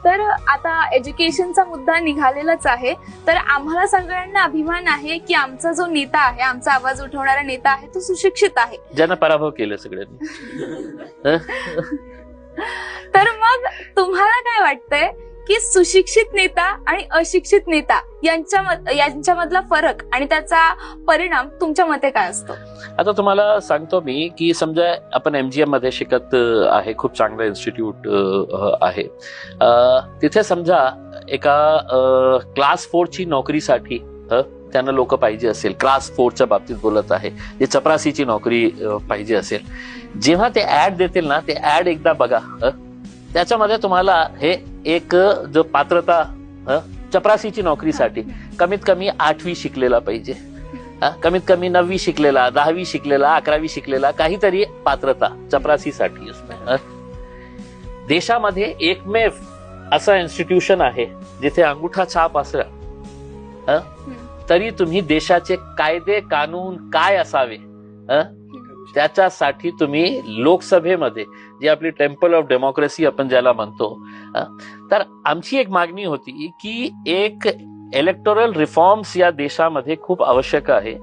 तर आता एज्युकेशनचा मुद्दा निघालेलाच आहे, तर आम्हाला सगळ्यांना अभिमान आहे की आमचा जो नेता आहे, आमचा आवाज उठवणारा नेता आहे, तो सुशिक्षित आहे. ज्यांना पराभव केला सगळ्यांनी. तर मग तुम्हाला काय वाटतंय की सुशिक्षित नेता आणि अशिक्षित नेता यांच्यामधला फरक आणि त्याचा परिणाम तुमच्या मते काय असतो? आता तुम्हाला सांगतो मी की समजा आपण MGM मध्ये शिकत आहे, खूप चांगलं इन्स्टिट्यूट आहे. तिथे समजा एका क्लास 4 ची नोकरीसाठी त्यांना लोक पाहिजे असेल, क्लास 4च्या बाबतीत बोलत आहे, जे चपरासीची नोकरी पाहिजे असेल, जेव्हा ते ऍड देतील ना, ते ऍड एकदा बघा. त्याच्यामध्ये तुम्हाला हे एक जो पात्रता चपरासीची नोकरीसाठी कमीत कमी 8वी शिकलेला पाहिजे, कमीत कमी 9वी शिकलेला, 10वी शिकलेला, 11वी शिकलेला, काहीतरी पात्रता चपरासीसाठी असते. देशामध्ये एकमेव असं इन्स्टिट्यूशन आहे जिथे अंगुठा छाप असला तरी तुम्ही देशाचे कायदे कानून काय असावे त्याच्यासाठी तुम्ही लोकसभेमध्ये, जी आपली टेम्पल ऑफ डेमोक्रेसी आपण ज्याला म्हणतो, तर आमची एक मागणी होती की एक इलेक्टोरल रिफॉर्म्स या देशामध्ये खूप आवश्यक आहे.